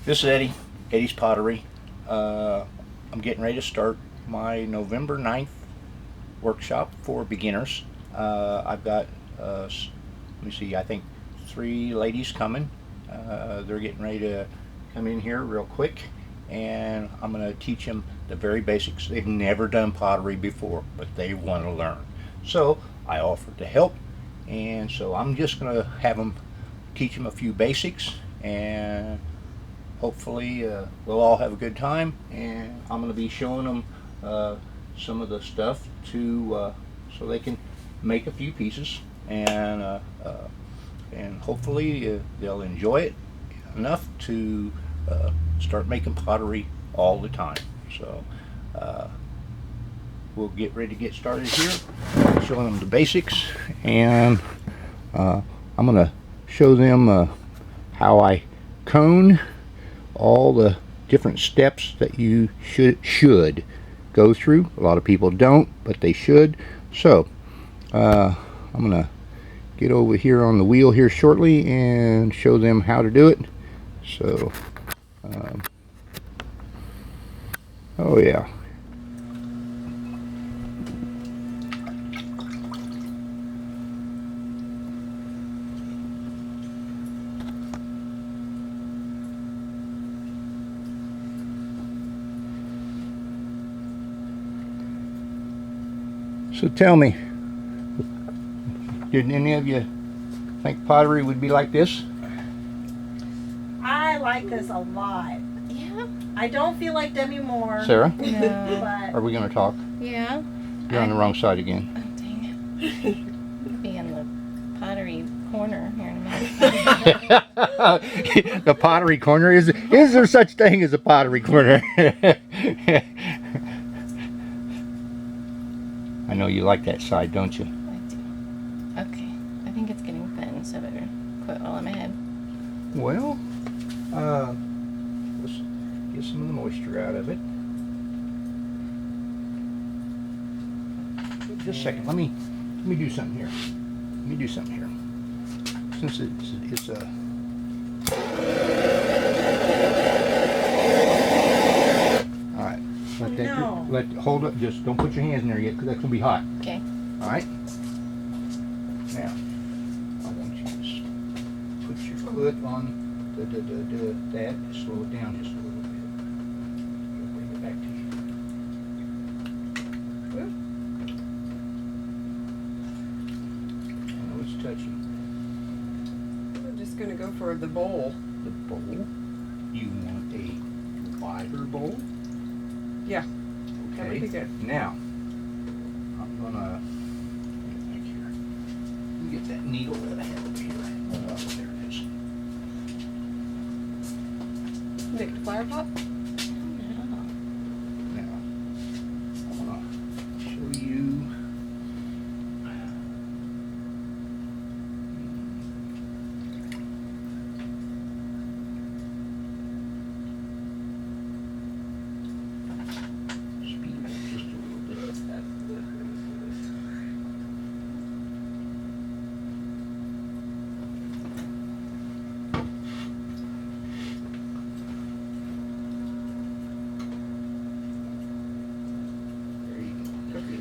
This is Eddie's Pottery. I'm getting ready to start my November 9th workshop for beginners. I've got, let me see, I think 3 ladies coming. They're getting ready to come in here real quick, and I'm going to teach them the very basics. They've never done pottery before, but they want to learn. So I offered to help, and so I'm just going to have them teach them a few basics, and hopefully we'll all have a good time. And I'm going to be showing them some of the stuff to so they can make a few pieces, and hopefully they'll enjoy it enough to start making pottery all the time. So we'll get ready to get started here, showing them the basics, and I'm going to show them how I cone, all the different steps that you should go through. A lot of people don't, but they should. So I'm gonna get over here on the wheel here shortly and show them how to do it. So oh yeah. So tell me, did any of you think pottery would be like this? I like this a lot. Yeah. I don't feel like Demi Moore. Sarah? No. But Are we gonna talk? Yeah. You're on the wrong side again. Oh, dang it. Be in the pottery corner here in a minute. The pottery corner, is there such thing as a pottery corner? I know you like that side, don't you? I do. Okay. I think it's getting thin, so I better quit while I'm ahead. Well, let's get some of the moisture out of it. Just a second. Let me do something here. Since it's a all right. Let that no. hold up. Just don't put your hands in there yet, because that's gonna be hot. Okay. All right. Now, I want you to just put your foot on that. Just slow it down just a little bit. I'll bring it back to you. Well, I know it's touchy. We're just going to go for the bowl. The bowl. You want a wider bowl? Yeah. That would be Okay. good. Now, I'm gonna back here. Let me get that needle that I have over here. Oh, there it is. Make the flower pot? Now, I want to show you. Speed it up just a little bit. There you go. Okay.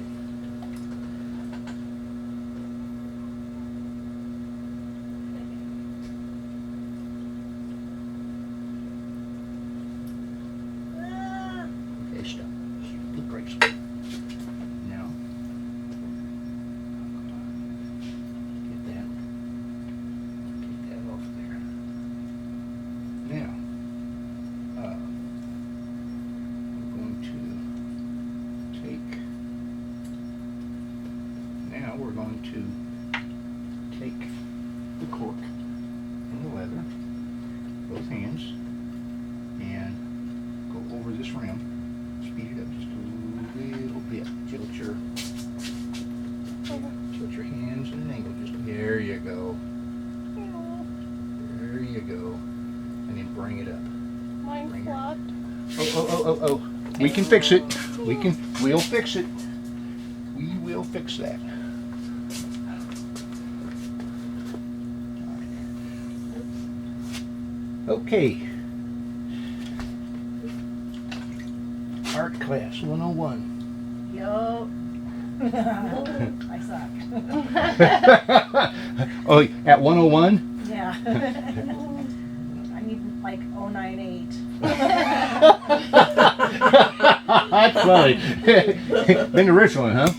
Okay, stop. Good brakes. Now, get that. Take that off there. Now, I'm going to take. Now we're going to take the cork and the leather, both hands, and go over this rim. Speed it up just a little bit. Tilt your hands at an angle. Just there you go. There you go. And then bring it up. Mine's Bring her. blocked. Oh. We can fix it. We'll fix it. We will fix that. Okay. Art class 101. Yo. I suck. Oh, at 101? Yeah. I need like 098. That's funny. Been to Richland, huh?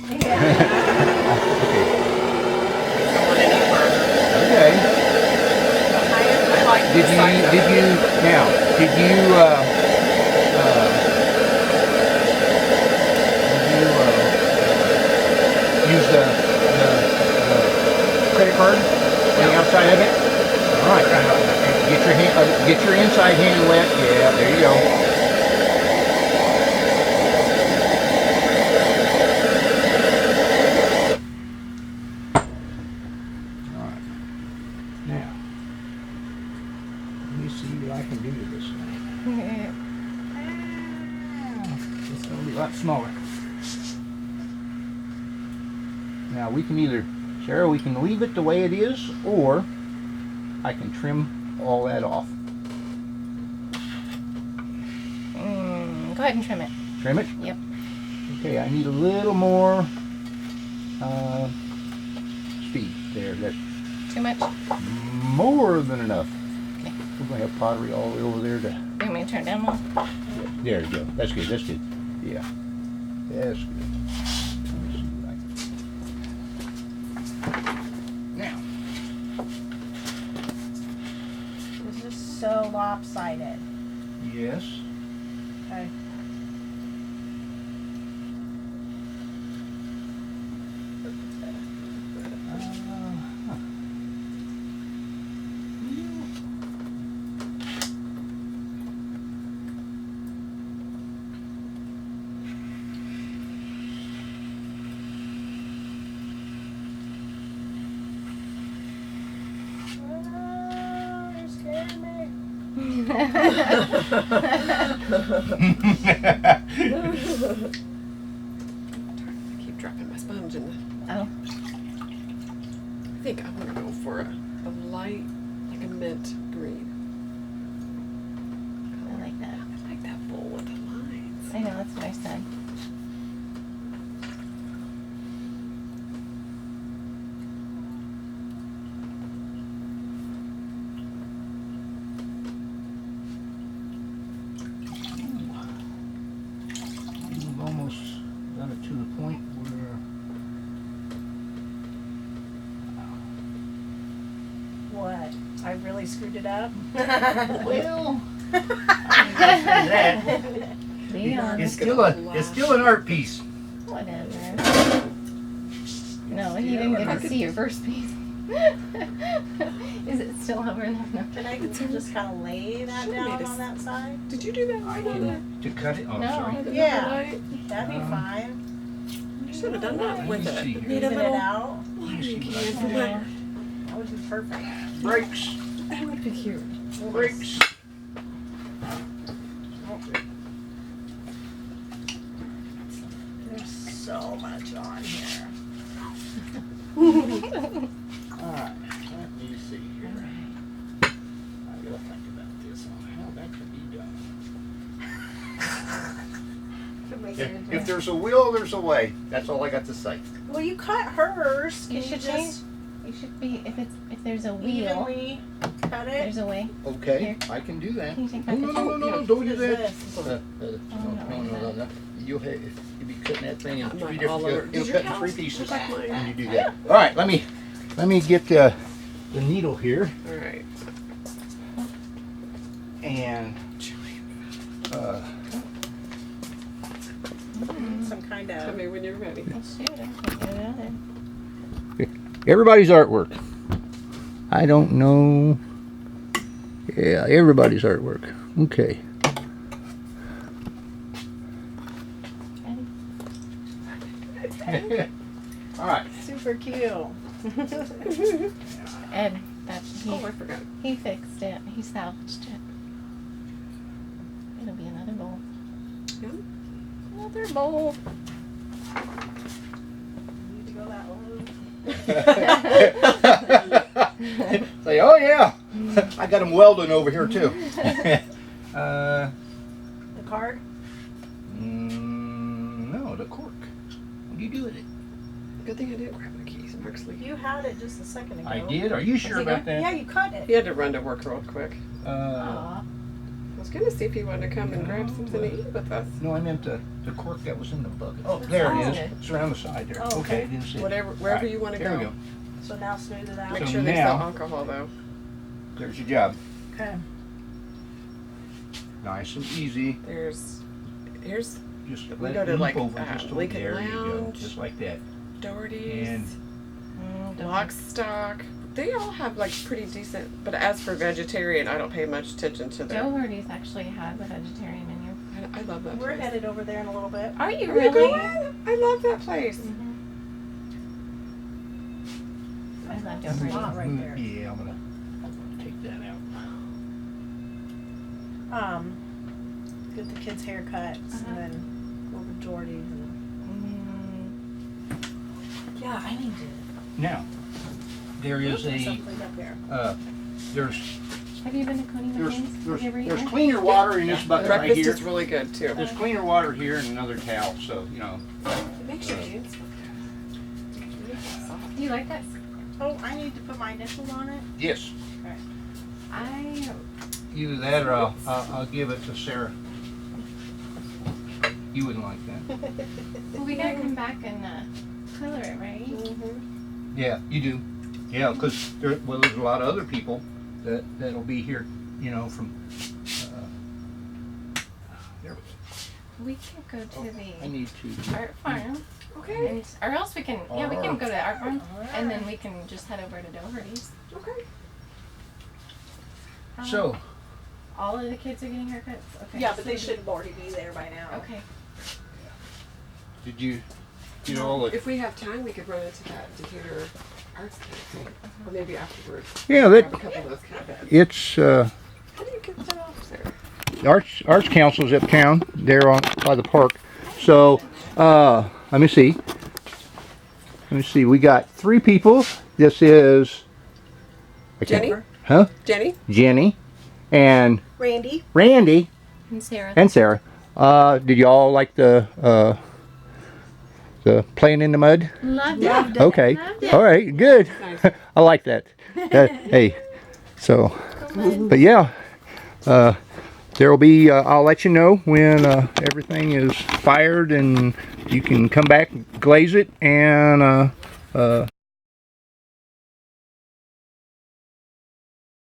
Okay. Did you use the credit card on the outside of it? All right. Get your inside hand wet. Yeah, there you go. All right. Now, let me see what I can do to this thing. It's going to be a lot smaller. Now we can either, Sarah, we can leave it the way it is, or I can trim all that off. Go ahead and trim it. Trim it? Yep. Okay, I need a little more speed there. That's Too much? more than enough. Okay. We're going to have pottery all the way over there to... You want me to turn it down more? There you go. That's good. That's good. Yeah. That's good. Let me see what I can... Now. This is so lopsided. Yes. Okay. You're scaring me. I keep dropping my sponge in the. Oh. I think I'm gonna go for a light, like a mint green. I like that. I like that bowl with the lines. I know, that's what I said. We've almost got it to the point where... What? I really screwed it up? Well, I can't say that. Leon. It's still an art piece. Whatever. No, he didn't get to see your first piece. Is it still over there? No. Can I just kind of lay that Should've down made on that side? Did you do that? I can to cut it. Oh, No. sorry. Yeah. That'd be fine. You should have done that with Let me it. see Need a Even it little out. watering can see for what that. That would be perfect. Brakes. That would be cute. Brakes. There's so much on here. Alright, let me see here. I gotta think about this on how that can be done. Could make it into- If there's a will, there's a way. That's all I got to say. Well, you cut hers. Can You you should just You should be, if there's a wheel, evenly cut it? there's a way. Okay, Here. I can do that. Can you take No, my no, picture? no, no, Yeah. no, don't What do is that. this? No. You'll be cutting that thing in I'm three like all over. different. You'll Does cut your in three house pieces look like mine? when you do that. All right, let me get the needle here Alright. and Some kind Tell of. me when you're ready. Oh, shoot, I can't get it out there. everybody's artwork. I don't know. Yeah, everybody's artwork. Okay. All right. Super cute. Ed, Oh, I forgot. he fixed it. He salvaged it. It'll be another bowl. Yeah. Another bowl. Need to go that low. Say, oh yeah, I got them welding over here too. The card? What'd you do with it? Good thing I didn't grab my keys. Mark's leaving. You had it just a second ago. I did? Are you sure he about good? that? Yeah, you cut it. He had to run to work real quick. Aw. I was gonna see if he wanted to come and grab something to eat with us. No, I meant the cork that was in the bucket. Oh, there it is. good. It's around the side there. Oh, okay, I okay. didn't see it. Wherever, wherever Alright, you want to there we go. So now smooth it out. Make So sure they now- sell alcohol though. There's your job. Okay. Nice and easy. Here's Just We let go it to, loop like, over just over Lincoln there. You go, Lounge. just like that. Doherty's, And Lockstock. They all have like pretty decent. But as for vegetarian, I don't pay much attention to them. Doherty's actually has a vegetarian menu. I love that We're place. headed over there in a little bit. Are you Are really? you going? I love that place. Mhm. I love Lot Doherty's. right there. Yeah, I'm gonna take that out. Get the kids' haircuts and then go over to Jordy's and yeah, I need to Now, there is put a something up there. there's Have you been to Coney there's McCain's? Have there's, you ever there's eaten? cleaner water in this bucket right Breakfast here. is really good too. There's cleaner water here and another towel. So It makes your hands look soft. Do you like that? Oh, I need to put my initials on it. yes, I either that or I'll give it to Sarah. You wouldn't like that. well, we gotta come back and color it, right? Mm-hmm. Yeah, you do. Yeah, because there's a lot of other people that'll be here, you know, from. There we go. We could go to I the need to. art farm, Okay. and, or else we can. Yeah, we can go to the art farm, and then we can just head over to Doherty's. Okay. So, all of the kids are getting haircuts. Okay. Yeah, but they should already be there by now. Okay. did you get all the? If we have time, we could run into that Decatur Arts Cafe, or maybe afterwards. Yeah, Grab a that couple of those cafes. it's How do you get that off there? Arts Council's uptown there on by the park. So, let me see. We got 3 people. This is I can't- Jenny? Huh? Jenny? Jenny and Randy. Randy And Sarah. and Sarah. Did y'all like the playing in the mud? Loved Yeah. it. Okay. Loved it. All right. Good. Nice. I like that. Hey. So, but yeah. There will be. I'll let you know when everything is fired and you can come back, glaze it, and